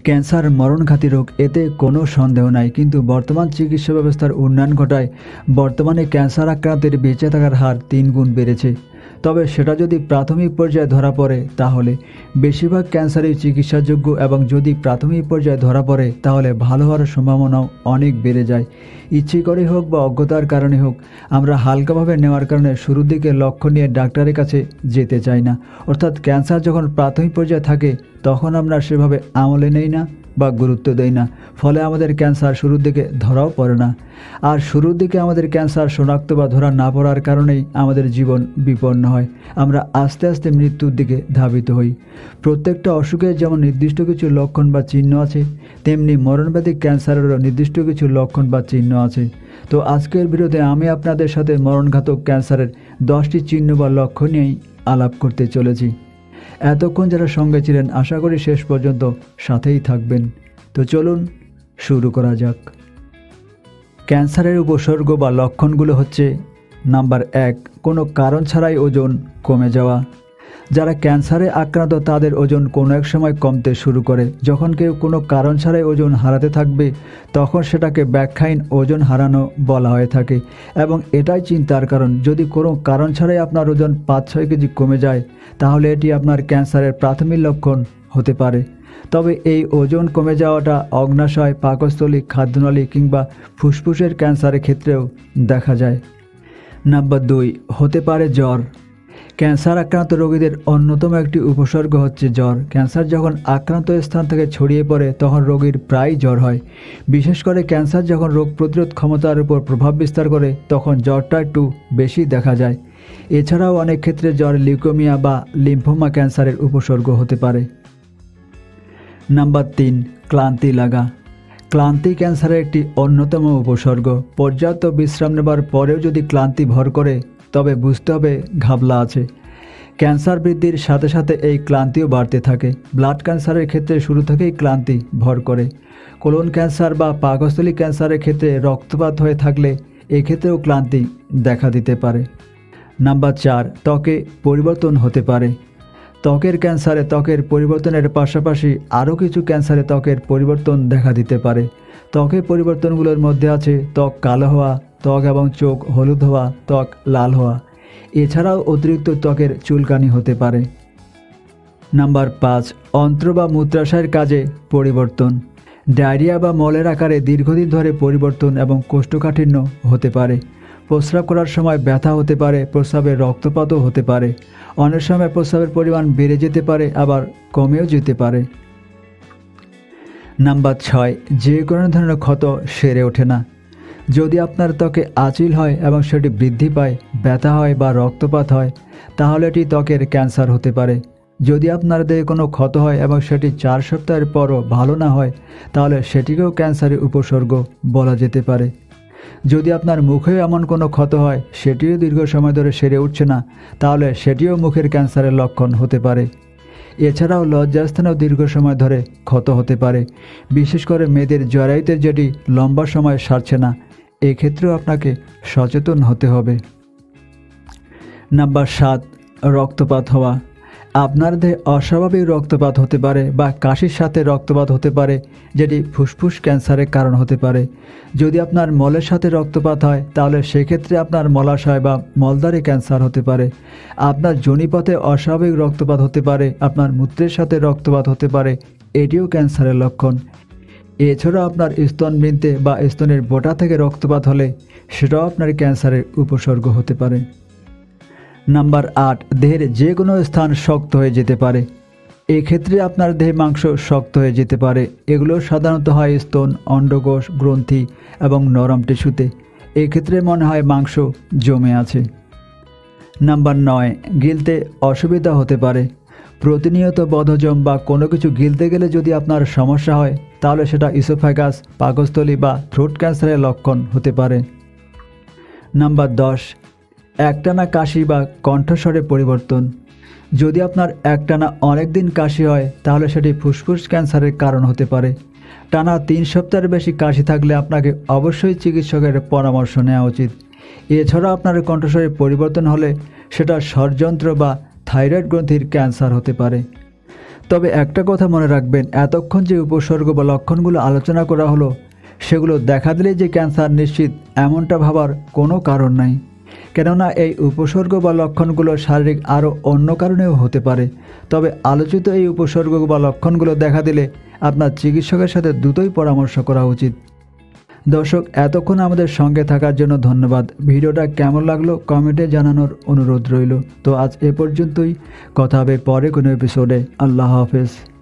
Cancer মরণঘাতী রোগ, এতে কোনো সন্দেহ নাই। কিন্তু বর্তমান চিকিৎসা ব্যবস্থার উন্নয়ন ঘটায় বর্তমানে ক্যান্সার আক্রান্তের বেঁচে থাকার হার 3 গুণ বেড়েছে। তবে সেটা যদি প্রাথমিক পর্যায়ে ধরা পড়ে তাহলে বেশিরভাগ ক্যান্সারই চিকিৎসাযোগ্য, এবং যদি প্রাথমিক পর্যায়ে ধরা পড়ে তাহলে ভালো হওয়ার সম্ভাবনাও অনেক বেড়ে যায়। ইচ্ছে করে হোক বা অজ্ঞতার কারণে হোক, আমরা হালকাভাবে নেওয়ার কারণে শুরুর দিকে লক্ষ্য নিয়ে ডাক্তারের কাছে যেতে চাই না। অর্থাৎ ক্যান্সার যখন প্রাথমিক পর্যায়ে থাকে তখন আমরা সেভাবে আমলে নেই না বা গুরুত্ব দেই না, ফলে আমাদের ক্যান্সার শুরুর দিকে ধরাও পড়ে না। আর শুরুর দিকে আমাদের ক্যান্সার শনাক্ত বা ধরা না পড়ার কারণেই আমাদের জীবন বিপন্ন হয়। আমরা আস্তে আস্তে মৃত্যুর দিকে ধাবিত হই। প্রত্যেকটা অসুখের যেমন নির্দিষ্ট কিছু লক্ষণ বা চিহ্ন আছে, তেমনি মরণব্যাধি ক্যান্সারেরও নির্দিষ্ট কিছু লক্ষণ বা চিহ্ন আছে। তো আজকের ভিডিওতে আমি আপনাদের সাথে মরণঘাতক ক্যান্সারের 10টি চিহ্ন বা লক্ষণ নিয়েই আলাপ করতে চলেছি। এতক্ষণ যারা সঙ্গে ছিলেন আশা করি শেষ পর্যন্ত সাথেই থাকবেন। তো চলুন শুরু করা যাক। ক্যান্সারের উপসর্গ বা লক্ষণগুলো হচ্ছে: নাম্বার 1, কোনো কারণ ছাড়াই ওজন কমে যাওয়া। যারা ক্যান্সারে আক্রান্ত তাদের ওজন কোনো এক সময় কমতে শুরু করে। যখন কেউ কোনো কারণ ছাড়াই ওজন হারাতে থাকবে তখন সেটাকে ব্যাখ্যাহীন ওজন হারানো বলা হয়ে থাকে, এবং এটাই চিন্তার কারণ। যদি কোনো কারণ ছাড়াই আপনার ওজন 5-6 কেজি কমে যায় তাহলে এটি আপনার ক্যান্সারের প্রাথমিক লক্ষণ হতে পারে। তবে এই ওজন কমে যাওয়াটা অগ্নাশয়, পাকস্থলী, খাদ্যনালী কিংবা ফুসফুসের ক্যান্সারের ক্ষেত্রেও দেখা যায়। নাম্বার 2, হতে পারে জ্বর। ক্যান্সার আক্রান্ত রোগীদের অন্যতম একটি উপসর্গ হচ্ছে জ্বর। ক্যান্সার যখন আক্রান্ত স্থান থেকে ছড়িয়ে পড়ে তখন রোগীর প্রায় জ্বর হয়। বিশেষ করে ক্যান্সার যখন রোগ প্রতিরোধ ক্ষমতার উপর প্রভাব বিস্তার করে তখন জ্বরটা একটু বেশি দেখা যায়। এছাড়াও অনেক ক্ষেত্রে জ্বর লিউকেমিয়া বা লিম্ফোমা ক্যান্সারের উপসর্গ হতে পারে। নাম্বার 3, ক্লান্তি লাগা। ক্লান্তি ক্যান্সারের একটি অন্যতম উপসর্গ। পর্যাপ্ত বিশ্রাম নেবার পরেও যদি ক্লান্তি ভর করে তবে বুঝতে হবে ঘাবলা আছে। ক্যান্সার বৃদ্ধির সাথে সাথে এই ক্লান্তিও বাড়তে থাকে। ব্লাড ক্যান্সারের ক্ষেত্রে শুরু থেকেই ক্লান্তি ভর করে। কোলন ক্যান্সার বা পাকস্থলী ক্যান্সারের ক্ষেত্রে রক্তপাত হয়ে থাকলে এক্ষেত্রেও ক্লান্তি দেখা দিতে পারে। নাম্বার 4, ত্বকে পরিবর্তন হতে পারে। ত্বকের ক্যান্সারে ত্বকের পরিবর্তনের পাশাপাশি আরও কিছু ক্যান্সারে ত্বকের পরিবর্তন দেখা দিতে পারে। ত্বকের পরিবর্তনগুলোর মধ্যে আছে ত্বক কালো হওয়া, ত্বক এবং চোখ হলুদ হওয়া, ত্বক লাল হওয়া। এছাড়াও অতিরিক্ত ত্বকের চুলকানি হতে পারে। নাম্বার 5, অন্ত্র বা মূত্রাশয়ের কাজে পরিবর্তন। ডায়রিয়া বা মলের আকারে দীর্ঘদিন ধরে পরিবর্তন এবং কোষ্ঠকাঠিন্য হতে পারে। প্রস্রাব করার সময় ব্যথা হতে পারে, প্রস্রাবে রক্তপাতও হতে পারে। অনেক সময় প্রস্রাবের পরিমাণ বেড়ে যেতে পারে, আবার কমেও যেতে পারে। নাম্বার 6, যে কোনো ধরনের ক্ষত সেরে ওঠে না। যদি আপনার ত্বকে আঁচিল হয় এবং সেটি বৃদ্ধি পায়, ব্যথা হয় বা রক্তপাত হয় তাহলে এটি ত্বকের ক্যান্সার হতে পারে। যদি আপনার দেহে কোনো ক্ষত হয় এবং সেটি 4 সপ্তাহের পরও ভালো না হয় তাহলে সেটিকেও ক্যান্সারের উপসর্গ বলা যেতে পারে। যদি আপনার মুখেও এমন কোনো ক্ষত হয়, সেটিও দীর্ঘ সময় ধরে সেরে উঠছে না, তাহলে সেটিও মুখের ক্যান্সারের লক্ষণ হতে পারে। এছাড়াও লজ্জাস্থানেও দীর্ঘ সময় ধরে ক্ষত হতে পারে, বিশেষ করে মেয়েদের জরায়ুতে যেটি লম্বা সময় সারছে না। এক্ষেত্রেও আপনাকে সচেতন হতে হবে। নাম্বার 7, রক্তপাত হওয়া। আপনার দেহে অস্বাভাবিক রক্তপাত হতে পারে বা কাশির সাথে রক্তপাত হতে পারে, যেটি ফুসফুস ক্যান্সারের কারণ হতে পারে। যদি আপনার মলের সাথে রক্তপাত হয় তাহলে সেক্ষেত্রে আপনার মলাশয় বা মলদ্বারে ক্যান্সার হতে পারে। আপনার যোনিপথে অস্বাভাবিক রক্তপাত হতে পারে, আপনার মূত্রের সাথে রক্তপাত হতে পারে, এটিও ক্যান্সারের লক্ষণ। এছাড়াও আপনার স্তনবৃন্তে বা স্তনের বোঁটা থেকে রক্তপাত হলে সেটাও আপনার ক্যান্সারের উপসর্গ হতে পারে। নাম্বার 8, দেহের যে কোনো স্থান শক্ত হয়ে যেতে পারে। এক্ষেত্রে আপনার দেহে মাংস শক্ত হয়ে যেতে পারে। এগুলো সাধারণত হয় স্তন, অন্ডকোষ, গ্রন্থি এবং নরম টিস্যুতে। এক্ষেত্রে মনে হয় মাংস জমে আছে। নাম্বার 9, গিলতে অসুবিধা হতে পারে। প্রতিনিয়ত বদহজম বা কোনো কিছু গিলতে গেলে যদি আপনার সমস্যা হয় তাহলে সেটা ইসোফ্যাগাস, পাকস্থলী বা থ্রোট ক্যান্সারের লক্ষণ হতে পারে। নাম্বার 10, একটানা কাশি বা কণ্ঠস্বরে পরিবর্তন। যদি আপনার একটানা অনেক দিন কাশি হয় তাহলে সেটি ফুসফুস ক্যান্সারের কারণ হতে পারে। টানা 3 সপ্তাহের বেশি কাশি থাকলে আপনাকে অবশ্যই চিকিৎসকের পরামর্শ নেওয়া উচিত। এছাড়া আপনার কণ্ঠস্বরে পরিবর্তন হলে সেটা স্বরযন্ত্র বা থাইরয়েড গ্রন্থির ক্যান্সার হতে পারে। তবে একটা কথা মনে রাখবেন, এতক্ষণ যে উপসর্গ বা লক্ষণগুলো আলোচনা করা হলো সেগুলো দেখা দিলেই যে ক্যান্সার নিশ্চিত এমনটা ভাবার কোনো কারণ নাই। কেননা এই উপসর্গ বা লক্ষণগুলো শারীরিক আরও অন্য কারণেও হতে পারে। তবে আলোচিত এই উপসর্গ বা লক্ষণগুলো দেখা দিলে আপনার চিকিৎসকের সাথে দ্রুতই পরামর্শ করা উচিত। দর্শক, এতক্ষণ আমাদের সঙ্গে থাকার জন্য ধন্যবাদ। ভিডিওটা কেমন লাগলো কমেন্টে জানানোর অনুরোধ রইল। তো আজ এ পর্যন্তই, কথা হবে পরে কোনো এপিসোডে। আল্লাহ হাফেজ।